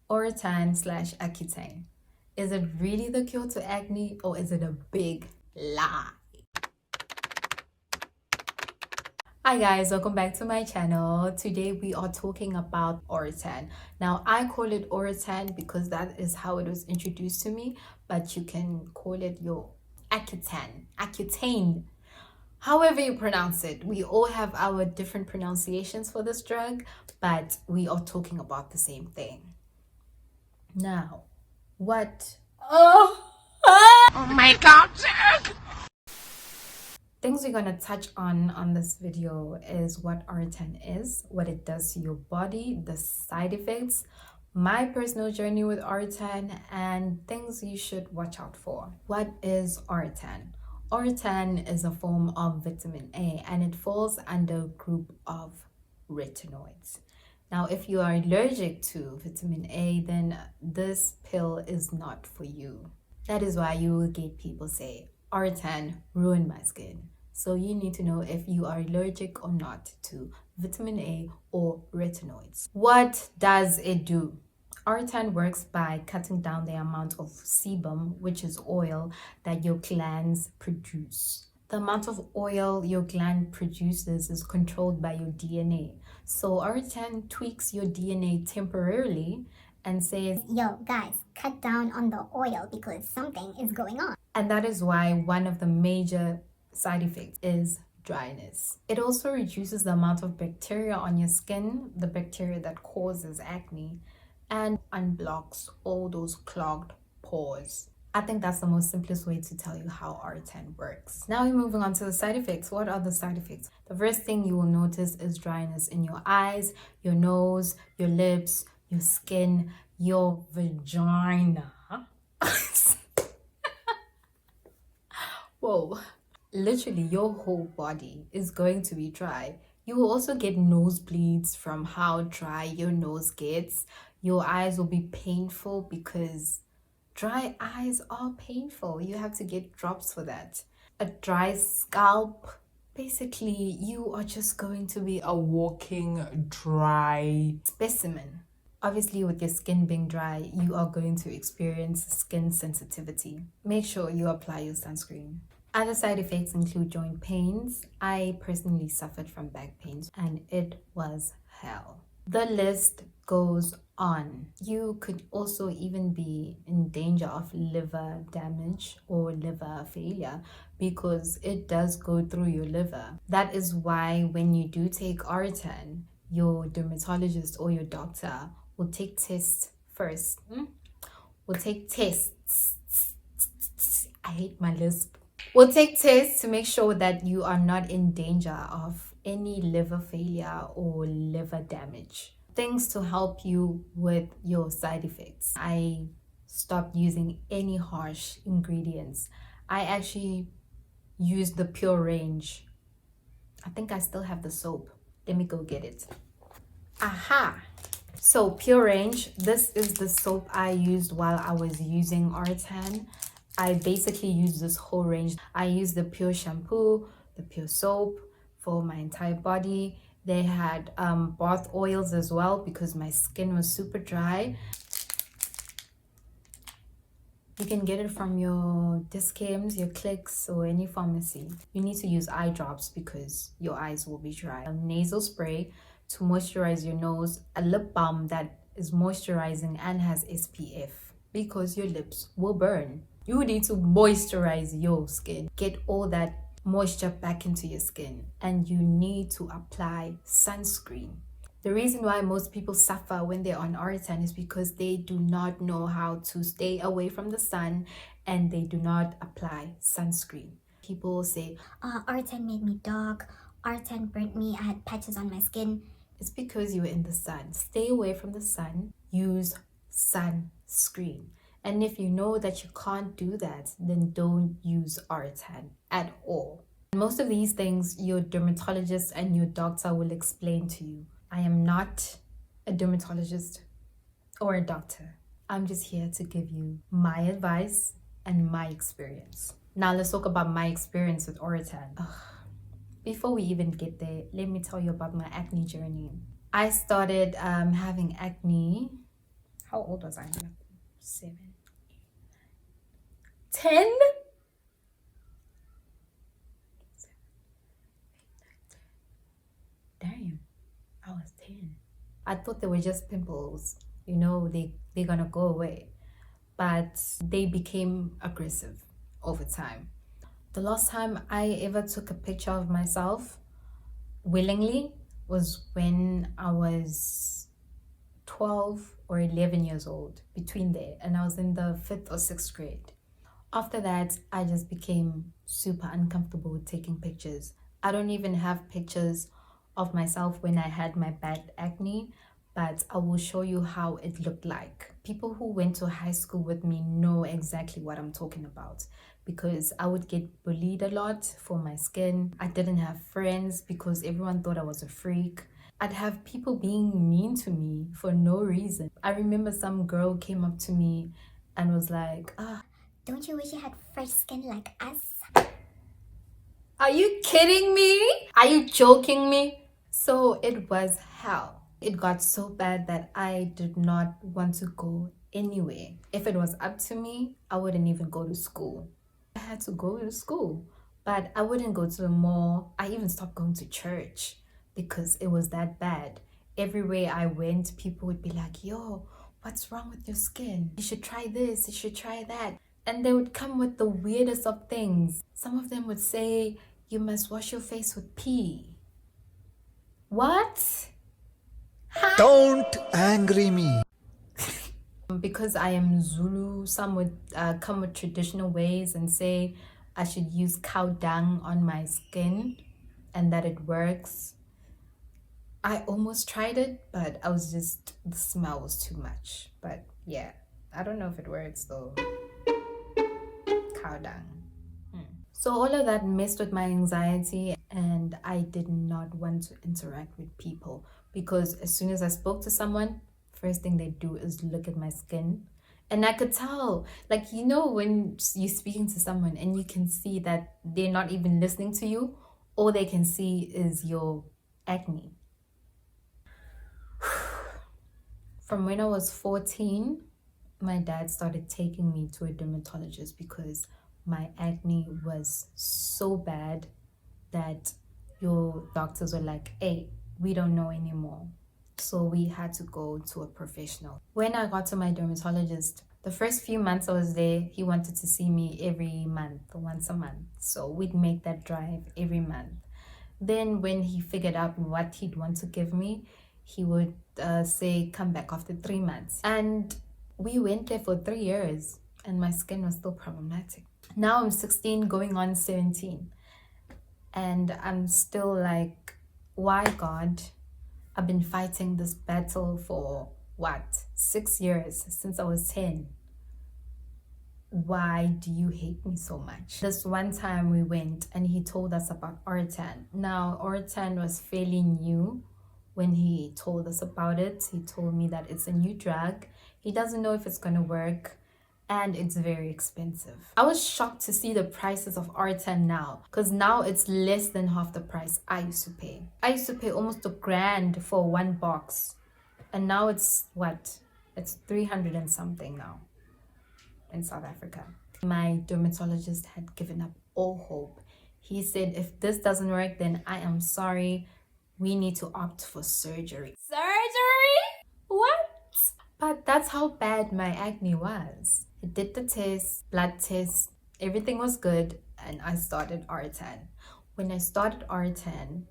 Oratane slash Accutane. Is it really the cure to acne or is it a big lie? Hi guys, welcome back to my channel. Today we are talking about Oratane. Now I call it Oratane because that is how it was introduced to me, but you can call it your Accutane, however you pronounce it. We all have our different pronunciations for this drug, but we are talking about the same thing. Now, what? Oh my god! Things we're going to touch on this video is what Oratane is, what it does to your body, the side effects, my personal journey with Oratane, and things you should watch out for. What is Oratane? Oratane is a form of vitamin A and it falls under a group of retinoids. Now, if you are allergic to vitamin A, then this pill is not for you. That is why you will get people say, Oratane ruined my skin. So you need to know if you are allergic or not to vitamin A or retinoids. What does it do? Oratane works by cutting down the amount of sebum, which is oil, that your glands produce. The amount of oil your gland produces is controlled by your DNA. So Oratane tweaks your DNA temporarily and says, yo guys, cut down on the oil because something is going on. And that is why one of the major side effects is dryness. It also reduces the amount of bacteria on your skin, the bacteria that causes acne, and unblocks all those clogged pores. I think that's the most simplest way to tell you how Oratane works. Now we're moving on to the side effects. What are the side effects? The first thing you will notice is dryness in your eyes, your nose, your lips, your skin, your vagina. Whoa. Literally, your whole body is going to be dry. You will also get nosebleeds from how dry your nose gets. Your eyes will be painful because dry eyes are painful. You have to get drops for that. A dry scalp. Basically, you are just going to be a walking dry specimen. Obviously, with your skin being dry, you are going to experience skin sensitivity. Make sure you apply your sunscreen. Other side effects include joint pains. I personally suffered from back pains and it was hell. The list goes on. You could also even be in danger of liver damage or liver failure because it does go through your liver. That is why when you do take Oratane, your dermatologist or your doctor will take tests first. Will take tests. I hate my lisp. We'll take tests to make sure that you are not in danger of any liver failure or liver damage. Things to help you with your side effects. I stopped using any harsh ingredients. I actually used the pure range. I think I still have the soap. Let me go get it. Aha! So pure range, this is the soap I used while I was using Oratane. I basically use this whole range. I use the pure shampoo, the pure soap for my entire body. They had bath oils as well because my skin was super dry. You can get it from your Discams, your Clicks, or any pharmacy. You need to use eye drops because your eyes will be dry. A nasal spray to moisturize your nose. A lip balm that is moisturizing and has SPF because your lips will burn. You need to moisturize your skin. Get all that moisture back into your skin. And you need to apply sunscreen. The reason why most people suffer when they're on Oratane is because they do not know how to stay away from the sun and they do not apply sunscreen. People say, Oratane made me dark. Oratane burnt me. I had patches on my skin. It's because you were in the sun. Stay away from the sun. Use sunscreen. And if you know that you can't do that, then don't use Oratane at all. Most of these things your dermatologist and your doctor will explain to you. I am not a dermatologist or a doctor. I'm just here to give you my advice and my experience. Now let's talk about my experience with Oratane. Before we even get there, let me tell you about my acne journey. I started having acne How old was I? Like 7, 10? Damn, I was 10. I thought they were just pimples. You know, they're gonna go away. But they became aggressive over time. The last time I ever took a picture of myself willingly was when I was 12 or 11 years old, between there, and I was in the 5th or 6th grade. After that, I just became super uncomfortable with taking pictures. I don't even have pictures of myself when I had my bad acne, but I will show you how it looked like. People who went to high school with me know exactly what I'm talking about because I would get bullied a lot for my skin. I didn't have friends because everyone thought I was a freak. I'd have people being mean to me for no reason. I remember some girl came up to me and was like, Don't you wish you had fresh skin like us? are you kidding me? Are you joking me? So it was hell. It got so bad that I did not want to go anywhere. If it was up to me, I wouldn't even go to school. I had to go to school, but I wouldn't go to the mall. I even stopped going to church because it was that bad. Everywhere I went, people would be like, yo, what's wrong with your skin? You should try this, you should try that. And they would come with the weirdest of things. Some of them would say, you must wash your face with pee. What? Don't angry me. Because I am Zulu, some would come with traditional ways and say I should use cow dung on my skin and that it works. I almost tried it, but I was just, the smell was too much. But yeah, I don't know if it works though. Cow dung. So all of that messed with my anxiety, and I did not want to interact with people because as soon as I spoke to someone, first thing they do is look at my skin. And I could tell, like, you know, when you're speaking to someone and you can see that they're not even listening to you, all they can see is your acne. From when I was 14, my dad started taking me to a dermatologist because my acne was so bad that your doctors were like, hey, we don't know anymore. So we had to go to a professional. When I got to my dermatologist, the first few months I was there, he wanted to see me every month, once a month. So we'd make that drive every month. Then when he figured out what he'd want to give me, he would say, come back after 3 months. And we went there for 3 years and my skin was still problematic. Now I'm 16 going on 17. And I'm still like, why God? I've been fighting this battle for what? 6 years since I was 10. Why do you hate me so much? This one time we went and he told us about Oratane. Now, Oratane was fairly new when he told us about it. He told me that it's a new drug. He doesn't know if it's gonna work and it's very expensive. I was shocked to see the prices of Oratane now because now it's less than half the price I used to pay. I used to pay almost $1,000 for one box and now it's what? It's 300 and something now in South Africa. My dermatologist had given up all hope. He said, if this doesn't work, then I am sorry. We need to opt for surgery. Surgery? What? But that's how bad my acne was. He did the test, blood test, everything was good, and I started Oratane. When I started Oratane,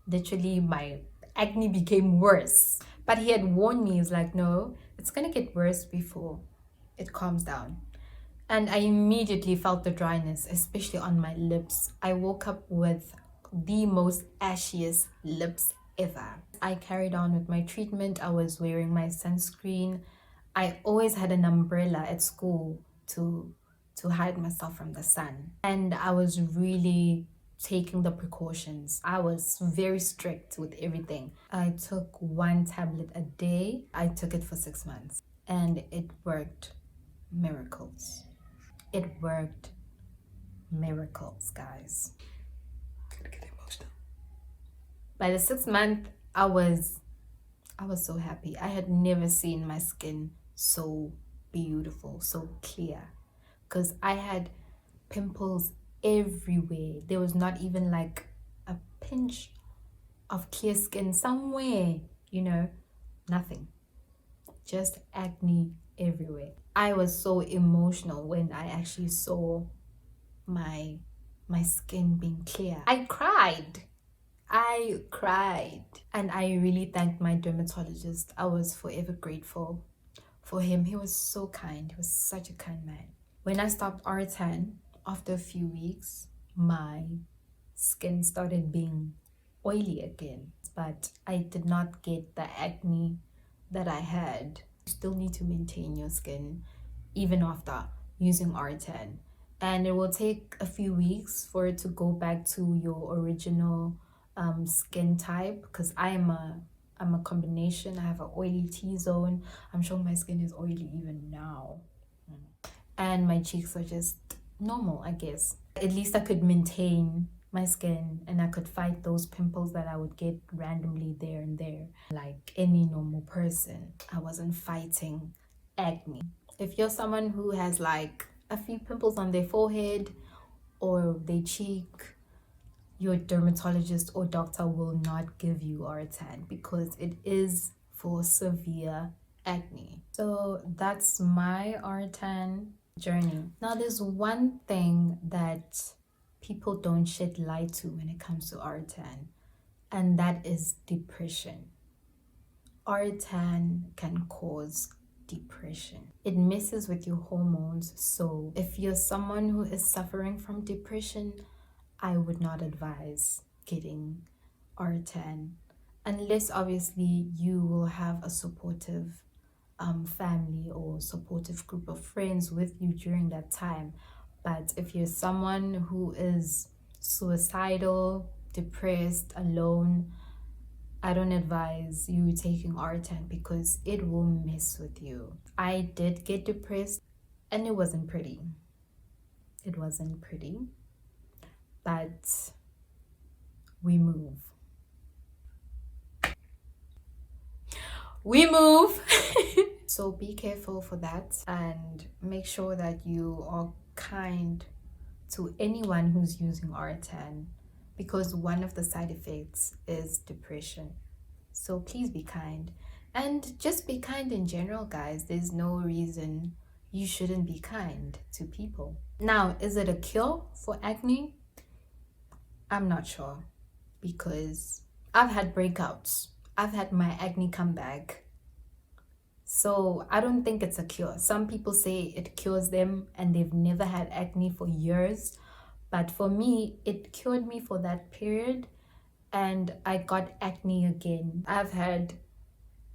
literally my acne became worse. But he had warned me, he was like, no, it's gonna get worse before it calms down. And I immediately felt the dryness, especially on my lips. I woke up with the most ashiest lips ever. I carried on with my treatment. I was wearing my sunscreen. I always had an umbrella at school to hide myself from the sun. And I was really taking the precautions. I was very strict with everything. I took 1 tablet a day. I took it for 6 months and it worked miracles. It worked miracles, guys. Get emotional. By the 6th month, I was so happy. I had never seen my skin so beautiful, so clear. Because I had pimples everywhere. There was not even like a pinch of clear skin somewhere, nothing. Just acne everywhere. I was so emotional when I actually saw my skin being clear. I cried. And I really thanked my dermatologist. I was forever grateful for him. He was so kind. He was such a kind man. When I stopped Oratane, after a few weeks, my skin started being oily again. But I did not get the acne that I had. You still need to maintain your skin even after using Oratane. And it will take a few weeks for it to go back to your original skin type, because I'm a combination. I have an oily T-zone. I'm sure my skin is oily even now. And my cheeks are just normal, I guess. At least I could maintain my skin and I could fight those pimples that I would get randomly there and there. Like any normal person, I wasn't fighting acne. If you're someone who has like a few pimples on their forehead or their cheek, your dermatologist or doctor will not give you Oratane because it is for severe acne. So that's my Oratane journey. Now there's one thing that people don't shed light to when it comes to Oratane, and that is depression. Oratane can cause depression. It messes with your hormones. So if you're someone who is suffering from depression, I would not advise getting Oratane unless obviously you will have a supportive family or supportive group of friends with you during that time. But if you're someone who is suicidal, depressed, alone, I don't advise you taking Oratane because it will mess with you. I did get depressed and it wasn't pretty. It wasn't pretty, but we move. We move. So be careful for that and make sure that you are kind to anyone who's using Oratane, because one of the side effects is depression. So please be kind, and just be kind in general, guys. There's no reason you shouldn't be kind to people. Now, is it a cure for acne? I'm not sure, because I've had breakouts. I've had my acne come back. So I don't think it's a cure. Some people say it cures them and they've never had acne for years. But for me, it cured me for that period and I got acne again. I've had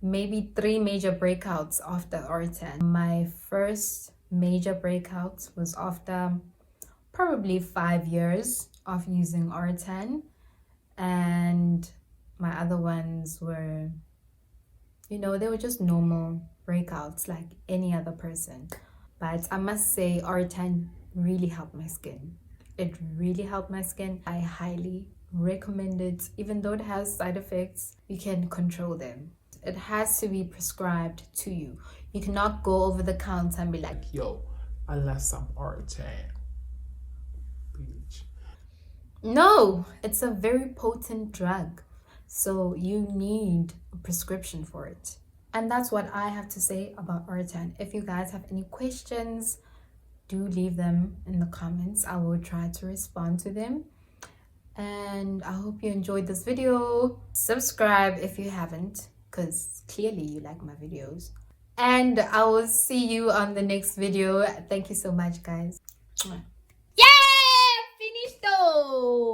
maybe 3 major breakouts after Oratane. My first major breakout was after probably 5 years of using Oratane, and my other ones were, they were just normal breakouts like any other person. But I must say Oratane really helped my skin. It really helped my skin. I highly recommend it. Even though it has side effects, you can control them. It has to be prescribed to you. You cannot go over the counter and be like, yo, I left some Oratane. Bitch. no, it's a very potent drug. So you need a prescription for it. And that's what I have to say about Oratane. If you guys have any questions, do leave them in the comments. I will try to respond to them. And I hope you enjoyed this video. Subscribe if you haven't, because clearly you like my videos. And I will see you on the next video. Thank you so much, guys. Yeah, finished though.